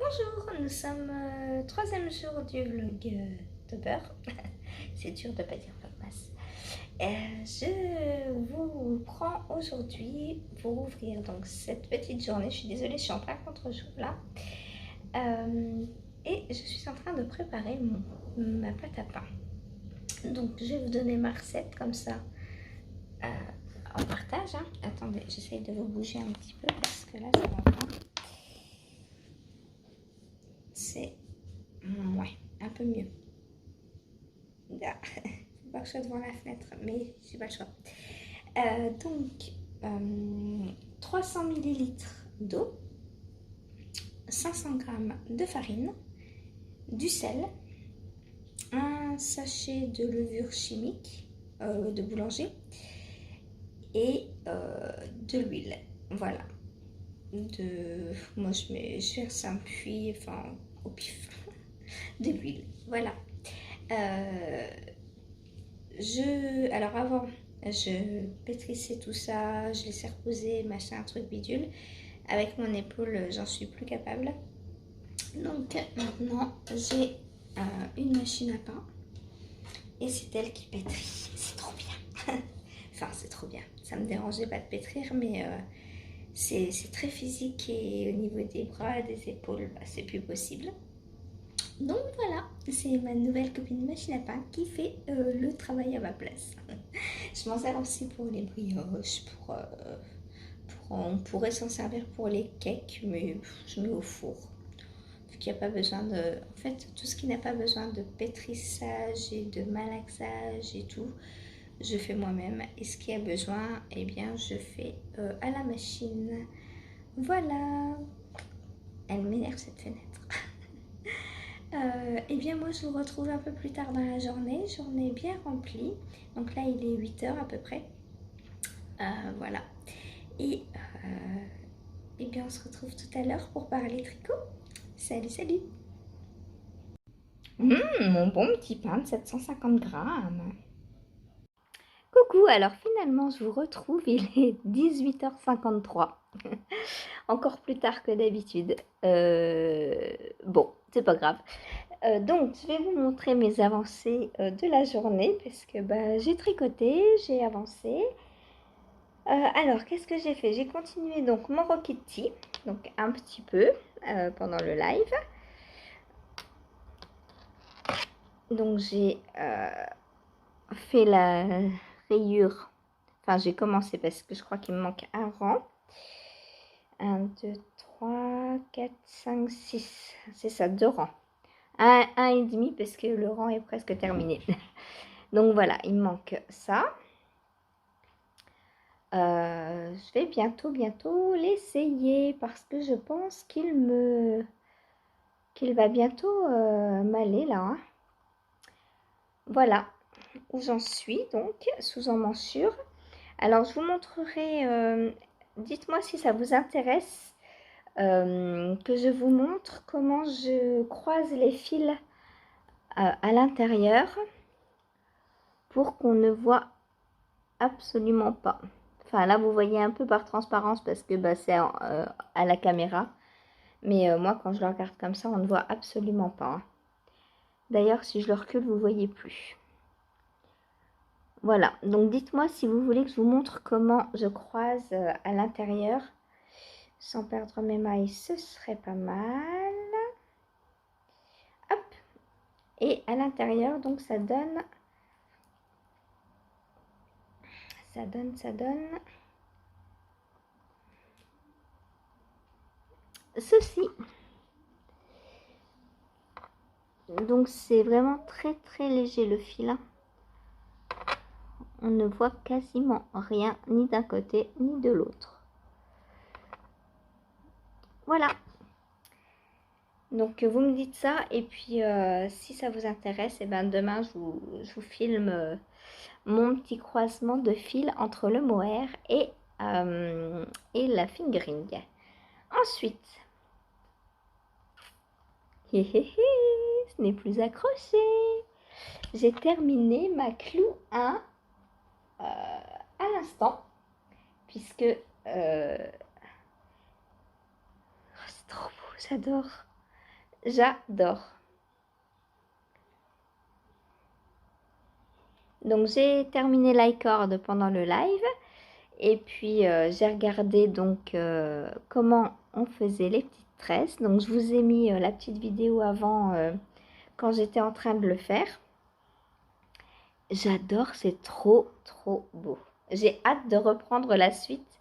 Bonjour, nous sommes troisième jour du vlog de beurre. C'est dur de ne pas dire vlogmas. Je vous prends aujourd'hui pour ouvrir donc cette petite journée. Je suis désolée, je suis en plein contre-jour là. Et je suis en train de préparer ma pâte à pain. Donc je vais vous donner ma recette comme ça en partage. Hein. Attendez, j'essaye de vous bouger un petit peu parce que là ça va pas. C'est ouais, un peu mieux. Là, faut pas que je sois devant la fenêtre, mais j'ai pas le choix. Donc, 300 ml d'eau, 500 g de farine, du sel, un sachet de levure chimique de boulanger et de l'huile. Voilà. Moi je verse un puits, enfin au pif, de l'huile. Voilà. Alors avant, je pétrissais tout ça, je laissais reposer, machin, truc bidule. Avec mon épaule, j'en suis plus capable. Donc maintenant, j'ai une machine à pain et c'est elle qui pétrit. C'est trop bien. Enfin, c'est trop bien. Ça me dérangeait pas de pétrir, mais c'est très physique et au niveau des bras, des épaules, bah, c'est plus possible. Donc voilà, c'est ma nouvelle copine machine à pain qui fait le travail à ma place. Je m'en sers aussi pour les brioches, on pourrait s'en servir pour les cakes, mais je mets au four. Vu qu'il n'y a pas besoin de... En fait, tout ce qui n'a pas besoin de pétrissage et de malaxage et tout, je fais moi-même. Et ce qui a besoin, eh bien, je fais à la machine. Voilà. Elle m'énerve cette fenêtre. Eh bien moi je vous retrouve un peu plus tard dans la journée bien remplie. Donc là il est 8 h à peu près. Voilà. Et eh bien on se retrouve tout à l'heure pour parler tricot. Salut, salut. Mon bon petit pain de 750 grammes. Coucou, alors finalement je vous retrouve, il est 18h53. Encore plus tard que d'habitude. Bon, c'est pas grave. Donc, je vais vous montrer mes avancées de la journée parce que bah, j'ai tricoté, j'ai avancé. Alors, qu'est-ce que j'ai fait? J'ai continué donc mon Rokiti, donc un petit peu pendant le live. Donc, j'ai fait la rayure. Enfin, j'ai commencé parce que je crois qu'il me manque un rang. 1, 2, 3, 4, 5, 6. C'est ça, 2 rangs. Un et demi parce que le rang est presque terminé. Donc voilà, il me manque ça. Je vais bientôt l'essayer parce que je pense qu'il va bientôt m'aller là. Hein. Voilà où j'en suis donc sous emmanchure. Alors je vous montrerai, dites-moi si ça vous intéresse que je vous montre comment je croise les fils à l'intérieur pour qu'on ne voit absolument pas. Enfin là vous voyez un peu par transparence parce que bah, c'est à la caméra. Mais moi quand je le regarde comme ça on ne voit absolument pas. Hein. D'ailleurs si je le recule vous ne voyez plus. Voilà, donc dites-moi si vous voulez que je vous montre comment je croise à l'intérieur. Sans perdre mes mailles, ce serait pas mal. Hop. Et à l'intérieur donc ça donne ceci. Donc c'est vraiment très léger le fil. On ne voit quasiment rien ni d'un côté ni de l'autre. Voilà. Donc vous me dites ça et puis si ça vous intéresse, et ben demain je vous filme mon petit croisement de fil entre le mohair et la fingering. Ensuite, ce n'est plus accroché. J'ai terminé ma clou 1 à l'instant, puisque c'est trop beau, j'adore. j'adore. Donc j'ai terminé l'iCord pendant le live et puis j'ai regardé donc comment on faisait les petites tresses. Donc je vous ai mis la petite vidéo avant quand j'étais en train de le faire. J'adore, c'est trop beau. J'ai hâte de reprendre la suite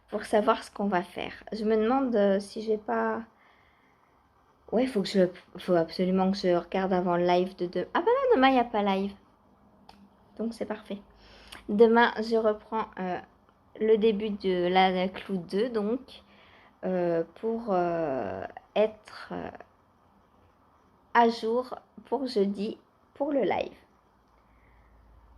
pour savoir ce qu'on va faire. Je me demande si je vais pas... Ouais, faut absolument que je regarde avant le live de demain. Ah bah non, demain il n'y a pas live. Donc c'est parfait. Demain, je reprends le début de la clou 2, donc, pour être à jour pour jeudi, pour le live.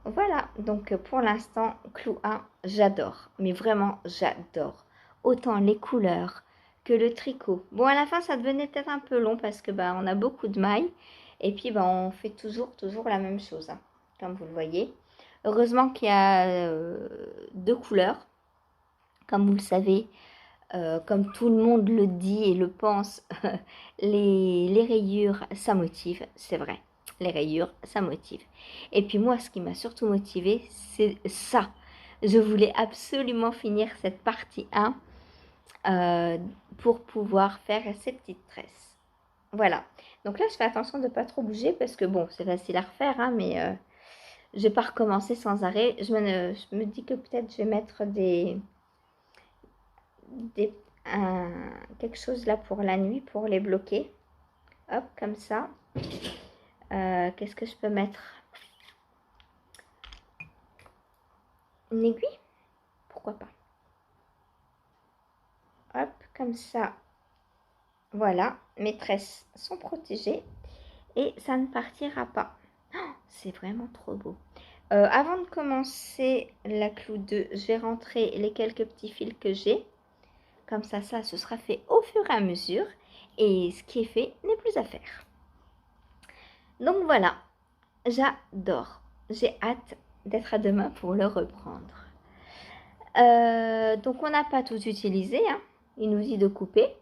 Voilà, donc pour l'instant, clou 1, j'adore. Mais vraiment, j'adore. Autant les couleurs que le tricot. Bon, à la fin, ça devenait peut-être un peu long parce que bah, on a beaucoup de mailles. Et puis, bah, on fait toujours la même chose, hein, comme vous le voyez. Heureusement qu'il y a 2 couleurs. Comme vous le savez, comme tout le monde le dit et le pense, les rayures, ça motive, c'est vrai. Les rayures, ça motive. Et puis moi, ce qui m'a surtout motivée, c'est ça. Je voulais absolument finir cette partie 1 pour pouvoir faire ces petites tresses. Voilà. Donc là, je fais attention de ne pas trop bouger parce que bon, c'est facile à refaire, hein, mais je ne vais pas recommencer sans arrêt. Je me dis que peut-être je vais mettre quelque chose là pour la nuit, pour les bloquer. Hop, comme ça. Qu'est-ce que je peux mettre? Une aiguille? Pourquoi pas? Hop, comme ça. Voilà, mes tresses sont protégées et ça ne partira pas. Oh, c'est vraiment trop beau. Avant de commencer la clou 2, je vais rentrer les quelques petits fils que j'ai. Comme ça, ce sera fait au fur et à mesure. Et ce qui est fait n'est plus à faire. Donc voilà, j'adore. J'ai hâte d'être à demain pour le reprendre. Donc on n'a pas tout utilisé, hein. Il nous dit de couper.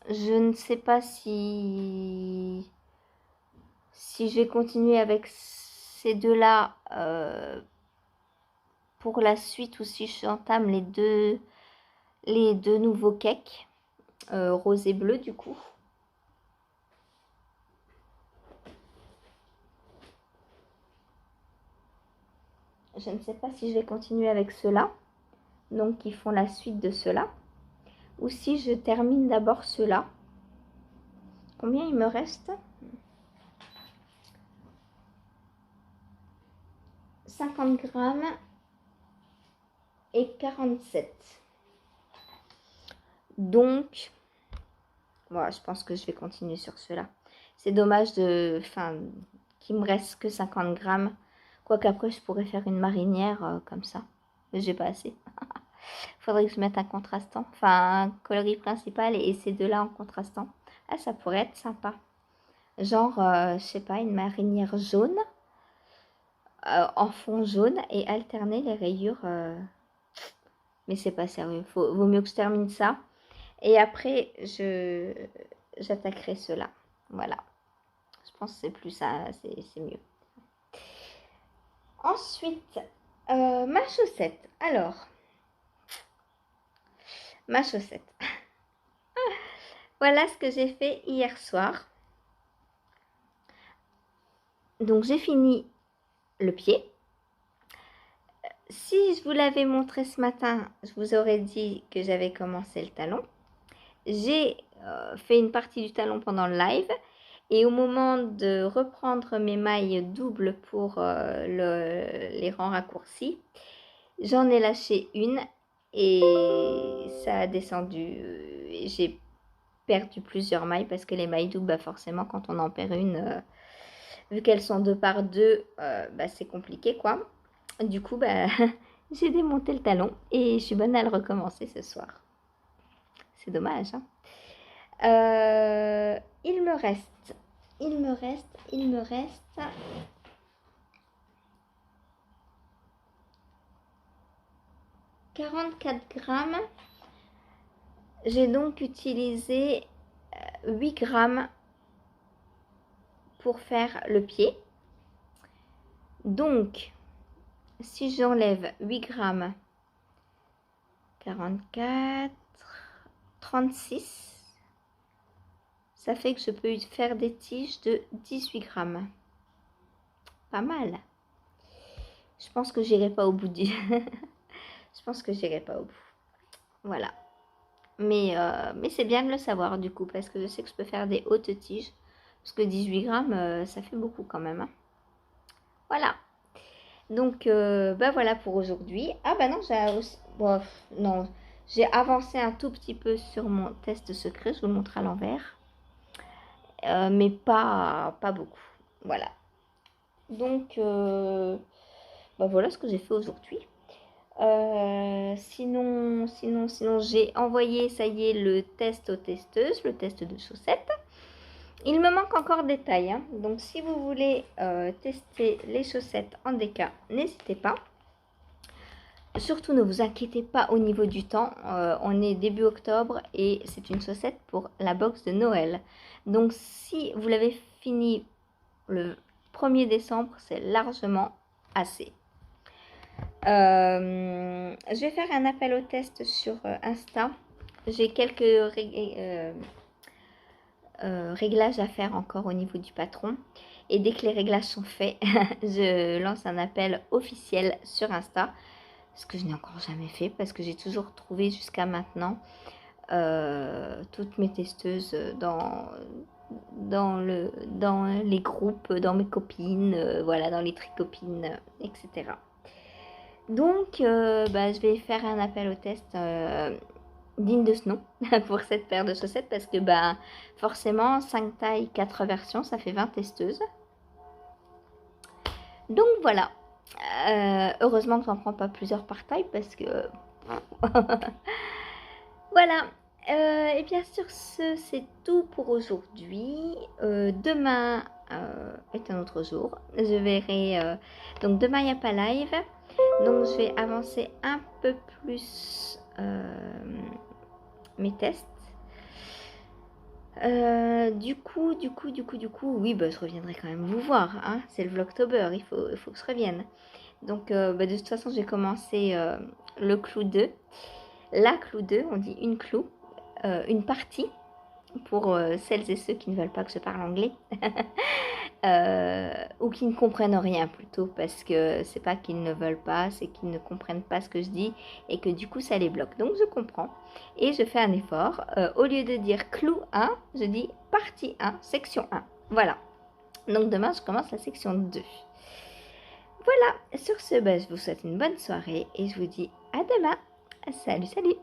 Je ne sais pas si je vais continuer avec ces deux-là pour la suite ou si j'entame les deux nouveaux cakes, rose et bleu du coup. Je ne sais pas si je vais continuer avec ceux-là, donc qui font la suite de ceux-là, ou si je termine d'abord ceux-là. Combien il me reste? 50 grammes et 47. Donc, voilà, je pense que je vais continuer sur ceux-là. C'est dommage qu'il me reste que 50 grammes. Quoique après, je pourrais faire une marinière comme ça. Mais j'ai pas assez. Faudrait que je mette un contrastant. Enfin, un coloris principal et ces deux-là en contrastant. Ah, ça pourrait être sympa. Genre, je sais pas, une marinière jaune. En fond jaune et alterner les rayures. Mais c'est pas sérieux. Vaut mieux que je termine ça. Et après, j'attaquerai cela. Voilà. Je pense que c'est plus ça, c'est mieux. Ensuite, ma chaussette. Alors, ma chaussette. Voilà ce que j'ai fait hier soir. Donc, j'ai fini le pied. Si je vous l'avais montré ce matin, je vous aurais dit que j'avais commencé le talon. J'ai fait une partie du talon pendant le live. Et au moment de reprendre mes mailles doubles pour les rangs raccourcis, j'en ai lâché une et ça a descendu. J'ai perdu plusieurs mailles parce que les mailles doubles, bah forcément, quand on en perd une, vu qu'elles sont 2 par 2, bah c'est compliqué quoi. Du coup, bah, j'ai démonté le talon et je suis bonne à le recommencer ce soir. C'est dommage, hein. Il me reste 44 grammes. J'ai donc utilisé 8 grammes pour faire le pied. Donc, si j'enlève 8 grammes, 44, 36, ça fait que je peux faire des tiges de 18 grammes. Pas mal. Je pense que j'irai pas au bout du... Je pense que j'irai pas au bout. Voilà. Mais c'est bien de le savoir du coup, parce que je sais que je peux faire des hautes tiges. Parce que 18 grammes, ça fait beaucoup quand même. Hein. Voilà. Donc, bah voilà pour aujourd'hui. Ah bah non, bon, non, j'ai avancé un tout petit peu sur mon test secret. Je vous le montre à l'envers. Mais pas beaucoup. Voilà. Donc, bah voilà ce que j'ai fait aujourd'hui. Sinon, j'ai envoyé, ça y est, le test aux testeuses, le test de chaussettes. Il me manque encore des tailles. Hein. Donc, si vous voulez tester les chaussettes en déca, n'hésitez pas. Surtout, ne vous inquiétez pas au niveau du temps. On est début octobre et c'est une chaussette pour la box de Noël. Donc, si vous l'avez fini le 1er décembre, c'est largement assez. Je vais faire un appel au test sur Insta. J'ai quelques réglages à faire encore au niveau du patron. Et dès que les réglages sont faits, je lance un appel officiel sur Insta. Ce que je n'ai encore jamais fait parce que j'ai toujours trouvé jusqu'à maintenant toutes mes testeuses dans les groupes, dans mes copines, voilà, dans les tricopines, etc. Donc, bah, je vais faire un appel au test digne de ce nom pour cette paire de chaussettes parce que bah, forcément 5 tailles, 4 versions, ça fait 20 testeuses. Donc voilà, heureusement que j'en prends pas plusieurs par taille parce que voilà. Et bien sur ce, c'est tout pour aujourd'hui. Demain est un autre jour. Je verrai. Donc demain il n'y a pas live. Donc je vais avancer un peu plus mes tests. Du coup, oui, bah, je reviendrai quand même vous voir. Hein. C'est le Vlogtober, il faut que je revienne. Donc, bah, de toute façon, j'ai commencé le clou 2. La clou 2, on dit une clou, une partie, pour celles et ceux qui ne veulent pas que je parle anglais. Ou qui ne comprennent rien plutôt, parce que c'est pas qu'ils ne veulent pas, c'est qu'ils ne comprennent pas ce que je dis et que du coup ça les bloque. Donc je comprends et je fais un effort. Au lieu de dire clou 1, je dis partie 1, section 1. Voilà. Donc demain je commence la section 2. Voilà, sur ce, bah, je vous souhaite une bonne soirée et je vous dis à demain. Salut, salut!